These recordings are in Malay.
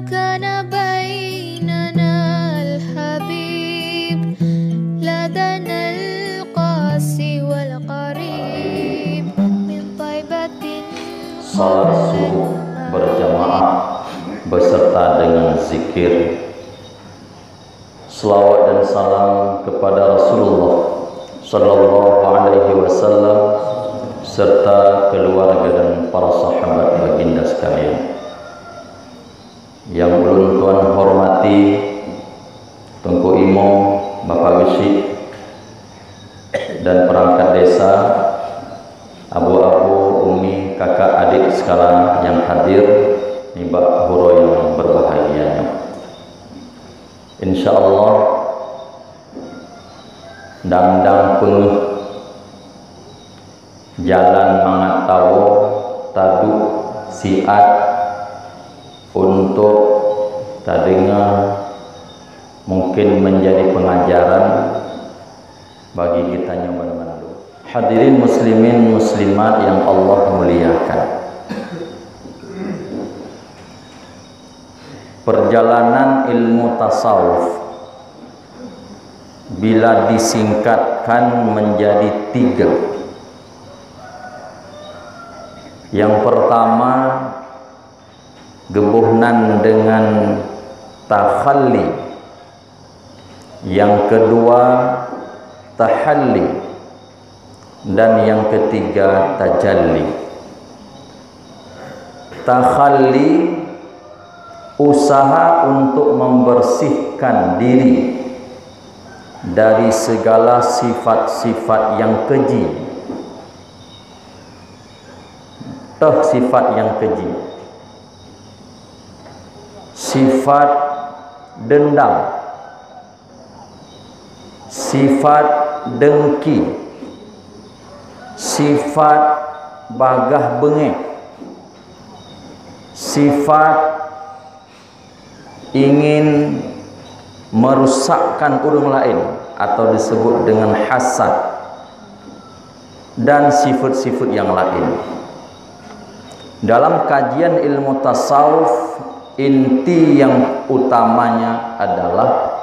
كان بيننا الحبيب لدنا القاسي والقريب من طيبة. Salat subuh berjamaah beserta dengan zikir. Selawat dan salam kepada Rasulullah sallallahu alaihi wasallam serta keluarga dan para sahabat baginda sekalian. Yang ulun tuan hormati Tengku Imo, Bapak Gesi dan perangkat desa, abu-abu, umi, kakak, adik sekalian yang hadir, nibak huro yang berbahagia. InsyaAllah dang-dang penuh jalan mangatau tadu siat untuk tadenga mungkin menjadi pengajaran bagi kita nyaman mandu. Hadirin muslimin muslimat yang Allah muliakan, perjalanan ilmu tasawuf bila disingkatkan menjadi 3. Yang pertama, gebuhnan dengan takhalli. Yang kedua, tahalli. Dan yang ketiga, tajalli. Takhalli, usaha untuk membersihkan diri dari segala sifat-sifat yang keji. Sifat yang keji, sifat dendam, sifat dengki, sifat bagah bengek, sifat ingin merusakkan orang lain atau disebut dengan hasad, dan sifat-sifat yang lain. Dalam kajian ilmu tasawuf, inti yang utamanya adalah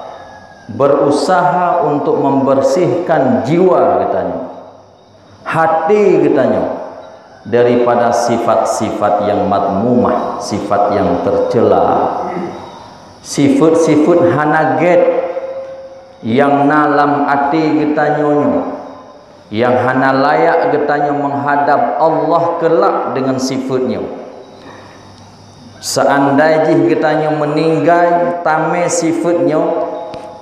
berusaha untuk membersihkan jiwa katanya, hati katanya, daripada sifat-sifat yang madmumah, sifat yang tercela, sifat-sifat hanaget yang nalam hati kita nyonyo, yang hana layak kita menghadap Allah kelak dengan sifatnya. Seandainya kita meninggal tame sifatnya,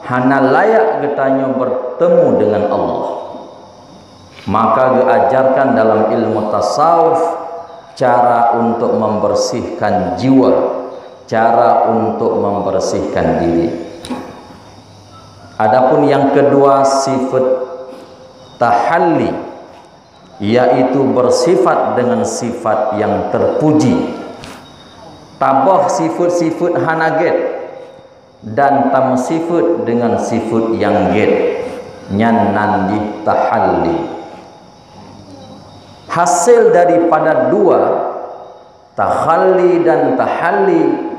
hana layak kita bertemu dengan Allah. Maka diajarkan dalam ilmu tasawuf cara untuk membersihkan jiwa, cara untuk membersihkan diri. Adapun yang kedua, sifat tahalli, yaitu bersifat dengan sifat yang terpuji, tabah sifat-sifat hanaget dan tam sifat dengan sifat yang get, nyan nandi tahalli. Hasil daripada dua, tahalli dan tahalli,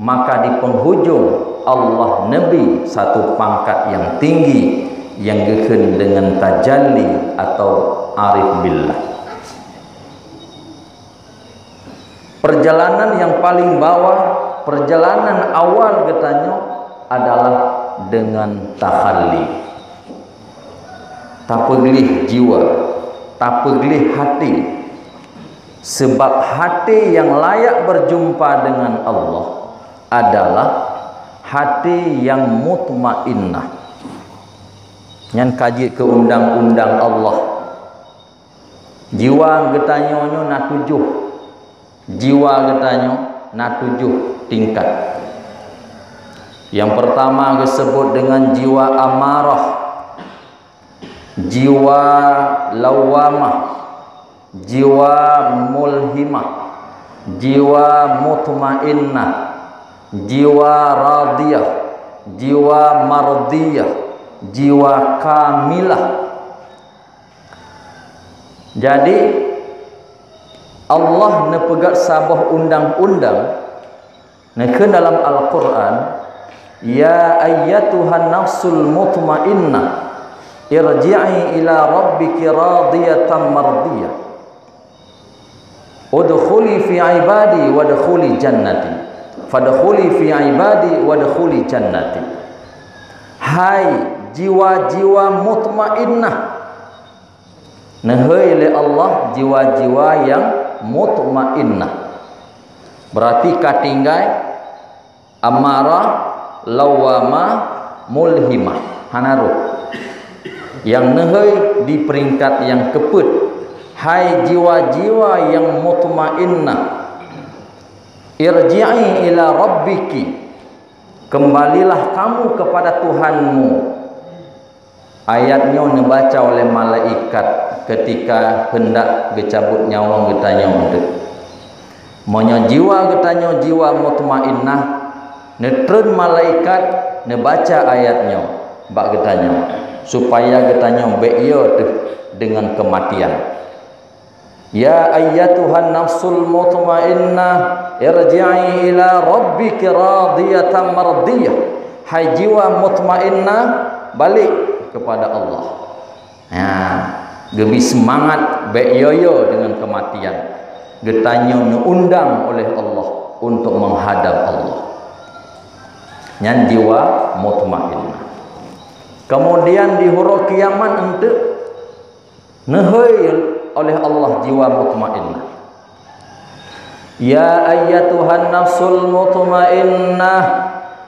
maka di penghujung Allah Nabi satu pangkat yang tinggi yang dikenal dengan tajalli atau arif billah. Perjalanan yang paling bawah, perjalanan awal katanya adalah dengan tahalli. Tapeglih jiwa, tapeglih hati. Sebab hati yang layak berjumpa dengan Allah adalah hati yang mutmainnah. Yang kaji ke undang-undang Allah, jiwa katanya na 7, jiwa katanya na 7 tingkat. Yang pertama disebut dengan jiwa amarah, jiwa lawamah, jiwa mulhimah, jiwa mutmainnah, jiwa radiyah, jiwa mardiyah, jiwa kamilah. Jadi Allah nepegat sabah undang-undang Nekeun dalam Al-Quran, ya ayyatuhan nafsul mutmainnah irji'i ila rabbiki radiyatan mardiyah udkhuli fi ibadi wadkhuli jannati fadkhuli fi ibadi wadkhuli jannati. Hai jiwa-jiwa mutmainnah, nahai oleh Allah jiwa-jiwa yang mutmainnah, berarti katinggai amarah lawama mulhimah hanaruh, yang nahai di peringkat yang keput. Hai jiwa-jiwa yang mutmainnah, irji'i ila rabbiki, kembalilah kamu kepada Tuhanmu. Ayatnya dibaca oleh malaikat ketika hendak dicabut nyawa getanya untuk monya jiwa getanya jiwa mutmainnah, netren malaikat nebaca ayatnya bak getanya supaya getanya be'ya dengan kematian. Ya ayyatuhan nafsul mutmainnah irji'i ila rabbiki radiyatan mardiyah. Hai jiwa mutmainnah, balik kepada Allah. Gebi semangat be'yoyo dengan kematian. Getanya diundang oleh Allah untuk menghadap Allah. Nyan jiwa mutmainnah. Kemudian di huruf kiamat ente nahai oleh Allah jiwa mutmainnah. Ya ayyatuhan nafsul mutmainnah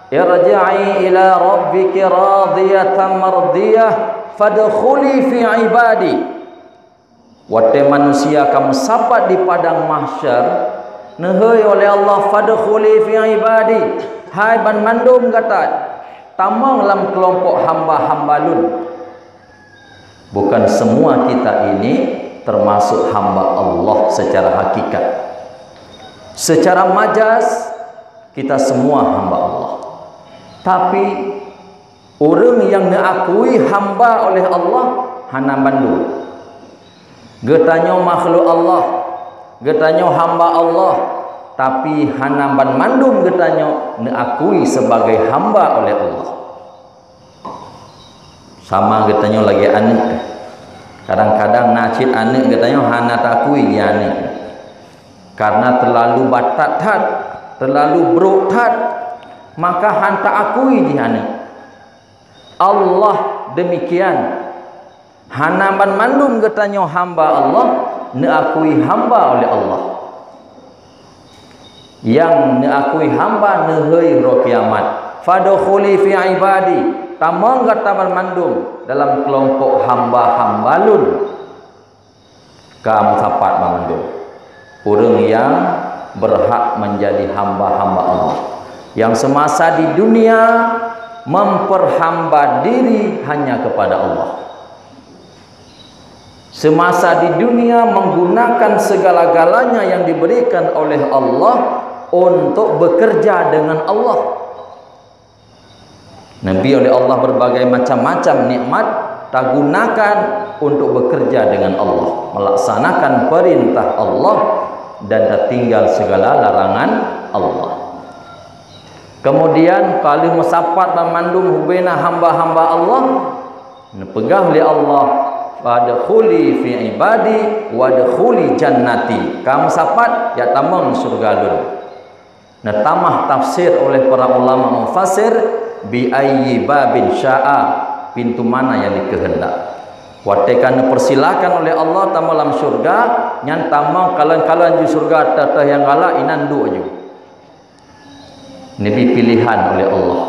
irji'i ila rabbiki radiyatan mardiyah fadkhuli fi ibadi. Wahai manusia, kamu sapat di padang mahsyar, nahai oleh Allah fadkhuli fi ibadi. Hai ban mandum kata tamang dalam kelompok hamba-hamba lun. Bukan semua kita ini termasuk hamba Allah secara hakikat. Secara majaz kita semua hamba Allah. Tapi orang yang diakui hamba oleh Allah hana bandu. Getanya makhluk Allah, getanya hamba Allah, tapi hana ban mandum getanya diakui sebagai hamba oleh Allah. Sama getanya lagi anak. Kadang-kadang nacit anak katanya hana takui ya anak, karena terlalu batat-tat, terlalu beruk-tat, maka han tak akui di anak. Allah demikian, hana ban mandum katanya hamba Allah, neakui hamba oleh Allah. Yang neakui hamba nehei roh kiamat. Fadkhuli fi ibadi, tamang kata ban mandum dalam kelompok hamba-hamba lun. Kamu sapat mandum orang yang berhak menjadi hamba-hamba Allah, yang semasa di dunia memperhamba diri hanya kepada Allah, semasa di dunia menggunakan segala-galanya yang diberikan oleh Allah untuk bekerja dengan Allah. Nabi oleh Allah berbagai macam-macam nikmat tak gunakan untuk bekerja dengan Allah, melaksanakan perintah Allah dan tak tinggal segala larangan Allah. Kemudian kalau musapat dan mandum hubena hamba-hamba Allah, pegah oleh Allah, wadkhuli fi ibadi wadkhuli jannati. Kamu sapat ya tamang surga lun. Nah, tamah tafsir oleh para ulama mufassir bi ayyi babin syaa, pintu mana yang dikehendak. Watekan persilakan oleh Allah tamu dalam surga, nyan tamang kalan-kalan di surga tatah yang galak inandu aju. Nabi pilihan oleh Allah.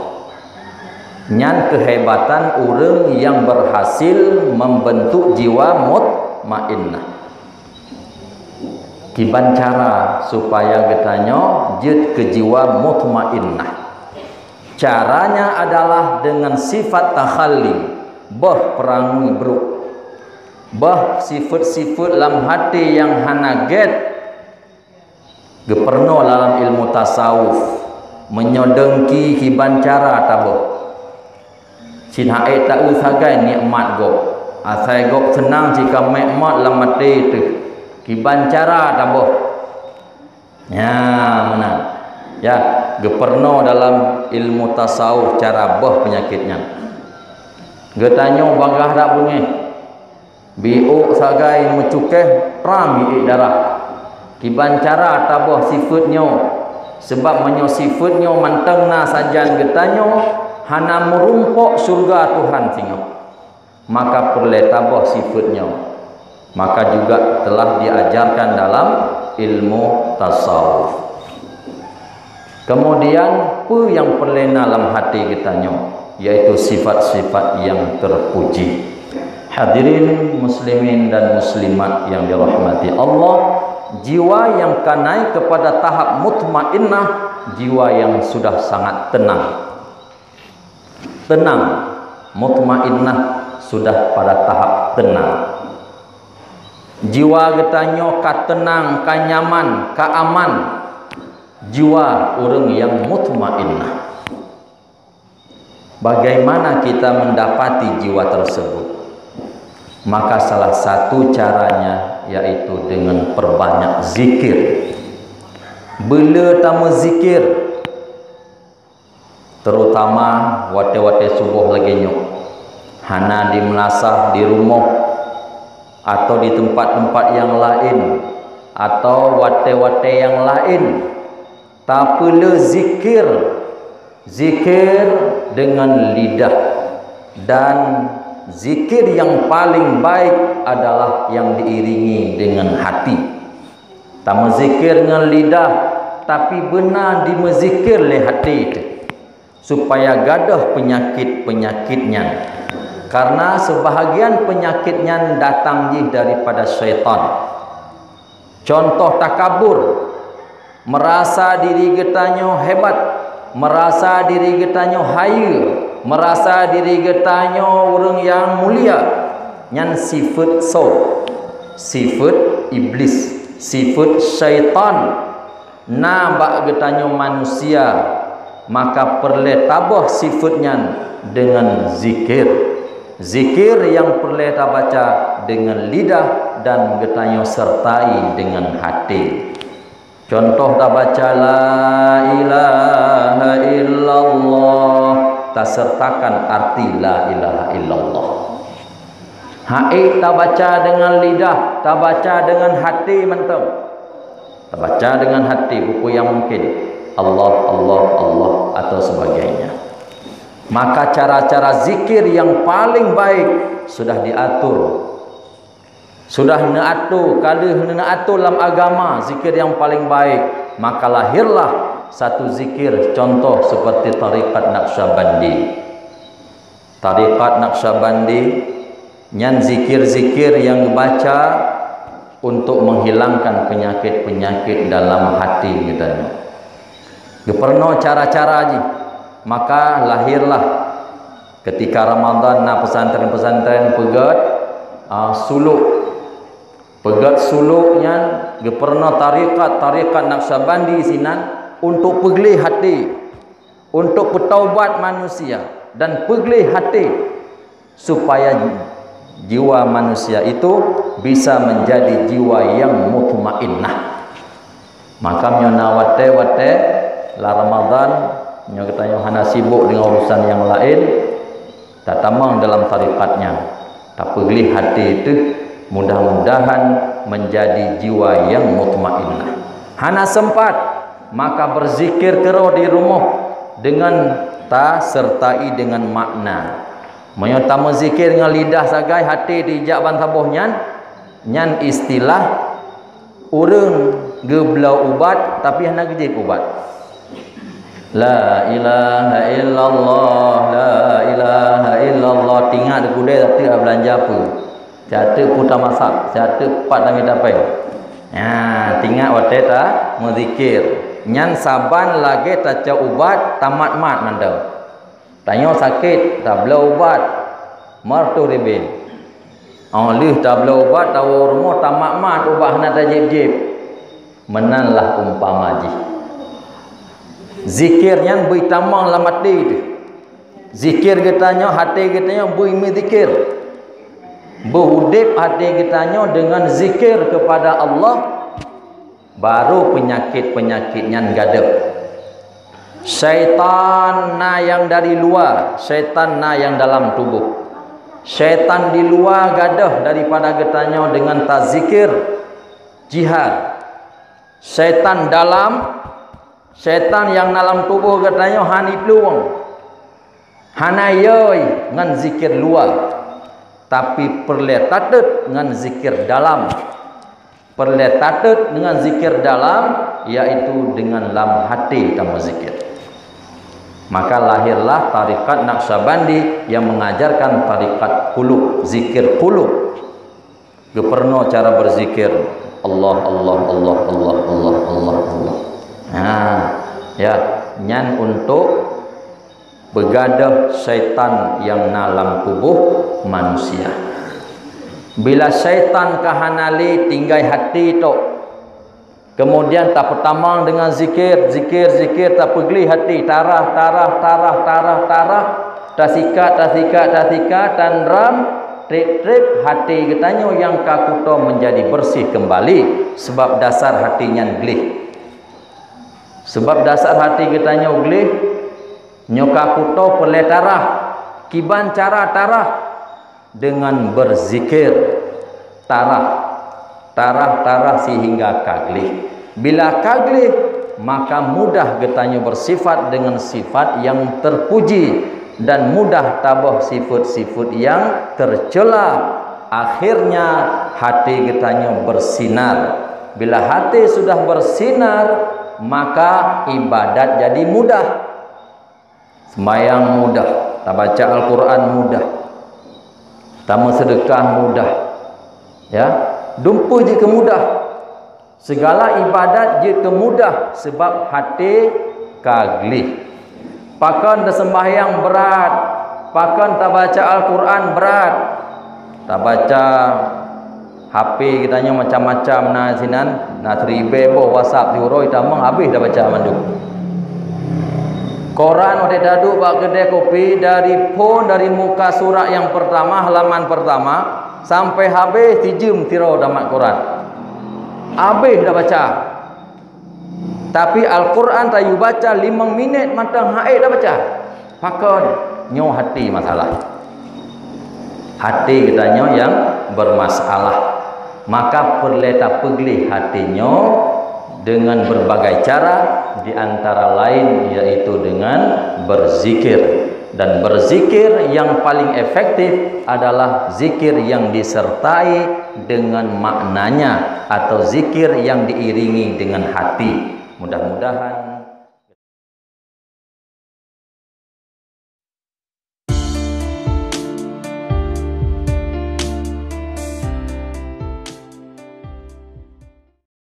Nyan kehebatan orang yang berhasil membentuk jiwa mutmainnah. Kiban cara supaya getanya jid ke jiwa mutmainnah. Caranya adalah dengan sifat takhalli, bah perangi beruk, bah sifat-sifat dalam hati yang hana get geperno dalam ilmu tasawuf, menyodengki kiban cara tabuh. Sin haid tak usagai nikmat go, asai go senang jika nikmat dalam hati tu, kiban cara tabuh. Ya mana? Ya. geperno dalam ilmu tasawuf cara bah penyakitnya. Getanyo bagah dak bungi. Biuk sagai mencukeh pram biik darah. Kiban cara tabah sifatnya sebab menyo sifatnya mantengna sajan getanyo hana merumpok surga Tuhan singo. Maka perle tabah sifatnya. Maka juga telah diajarkan dalam ilmu tasawuf. Kemudian apa yang perlena dalam hati getanyo, yaitu sifat-sifat yang terpuji. Hadirin muslimin dan muslimat yang dirahmati Allah, jiwa yang akan naik kepada tahap mutmainnah, jiwa yang sudah sangat tenang. Tenang, mutmainnah sudah pada tahap tenang. Jiwa getanyo ka tenang, ka nyaman, ka aman. Jiwa orang yang mutmainnah. Bagaimana kita mendapati jiwa tersebut? Maka salah satu caranya yaitu dengan perbanyak zikir. Bila tamu zikir, terutama wate-wate subuh lagi nyok, hana di melasah di rumah atau di tempat-tempat yang lain atau wate-wate yang lain, tapilah zikir, zikir dengan lidah. Dan zikir yang paling baik adalah yang diiringi dengan hati. Tak menzikir dengan lidah, tapi benar dimezikir oleh hati itu, supaya gadah penyakit-penyakitnya. Karena sebahagian penyakitnya datang daripada syaitan. Contoh takabur, merasa diri getanyo hebat, merasa diri getanyo haya, merasa diri getanyo orang yang mulia. Nyan sifat sifat iblis, sifat syaitan. Bak getanyo manusia, maka perlu tabah sifatnya dengan zikir. Zikir yang perlu kita baca dengan lidah dan getanyo sertai dengan hati. Contoh kita baca la ilaha illallah, tak sertakan arti la ilaha illallah. Haik tak baca dengan lidah, tak baca dengan hati mentong. Tak baca dengan hati buku yang mungkin Allah Allah Allah atau sebagainya. Maka cara-cara zikir yang paling baik sudah diatur. Sudah naatur, kalau naatur dalam agama zikir yang paling baik, maka lahirlah satu zikir contoh seperti tarikat Naqsyabandi. Tarikat Naqsyabandi nyan zikir-zikir yang dibaca untuk menghilangkan penyakit-penyakit dalam hati katanya. Geperno cara-cara aja. Maka lahirlah ketika Ramadan pesantren-pesantren pegat suluk. Pegat suluknya geperno tarikat Naqsyabandi sinan untuk pegli hati, untuk bertaubat manusia dan pegli hati supaya jiwa manusia itu bisa menjadi jiwa yang mutmainnah. Maka nyona wate la Ramadan nyo katanya hana sibuk dengan urusan yang lain, tak tamang dalam tarikatnya, tak pegli hati itu mudah-mudahan menjadi jiwa yang mutmainnah. Hana sempat, maka berzikir kero di rumah dengan tak sertai dengan makna. Menyata zikir dengan lidah sagai hati dijak bantabohnya, nyan istilah urang geblau ubat tapi hana gejit ubat. La ilaha illallah, la ilaha illallah. Tinggal di kudai tapi belanja apa? Jatuh putar masak, jatuh pat kami dapai. Tinggal waktu ta menzikir. Nyan saban lagi tak ubat tamat mat mandau. Tanya sakit tak bela ubat, martu ribe. Lih tak bela ubat tahu rumah tamat mat ubat hana tajib-jib. Menanlah umpama ji. Zikirnya bui tamang dalam hati itu. Zikir kitanya, hati kitanya bui zikir. Berhudip hati kitanya dengan zikir kepada Allah, baru penyakit-penyakitnya gadap. Syaitan na yang dari luar, syaitan na yang dalam tubuh. Syaitan di luar gadah daripada getanya dengan tazikir jihad. Syaitan dalam, syaitan yang dalam tubuh getanya hani peluang. Hanayoi ngan zikir luar. Tapi perletatut dengan zikir dalam. Perletatut dengan zikir dalam, yaitu dengan lam hati kamu zikir. Maka lahirlah tarikat Naqsyabandi yang mengajarkan tarikat qulub, zikir qulub. Geperno cara berzikir Allah Allah Allah Allah Allah Allah Allah. Nah, ya, nyan untuk begadah syaitan yang dalam tubuh manusia. Bila syaitan kahanali tinggai hati tu, kemudian tak pertamang dengan zikir tak pergi hati tarah tasika tanram trip hati katanya yang kakuto menjadi bersih kembali sebab dasar hatinya glih. Sebab dasar hati katanya glih nyoka kuto perle tarah kiban cara tarah dengan berzikir tarah sehingga kaglih. Bila kaglih maka mudah getanya bersifat dengan sifat yang terpuji dan mudah tabah sifat-sifat yang tercela. Akhirnya hati getanya bersinar. Bila hati sudah bersinar maka ibadat jadi mudah. Sembahyang mudah, tak baca Al-Quran mudah, tamu sedekah mudah, ya, dumpuh je kemudah, segala ibadat je kemudah sebab hati kaglih. Pakan dah sembahyang berat, pakan tak baca Al-Quran berat, tak baca HP kitanya macam-macam na sinan, na tribe bo WhatsApp diuroi tamang habis dah baca mandu. Koran udah dadu bak kedai kopi dari pun dari muka surat yang pertama halaman pertama sampai habis tijem tirau damat Quran. Habis dah baca. Tapi Al-Quran tayu baca 5 minit matang haid dah baca. Pakon nyo hati masalah. Hati katanya yang bermasalah. Maka perleta pegli hatinya dengan berbagai cara, di antara lain yaitu dengan berzikir. Dan berzikir yang paling efektif adalah zikir yang disertai dengan maknanya atau zikir yang diiringi dengan hati. Mudah-mudahan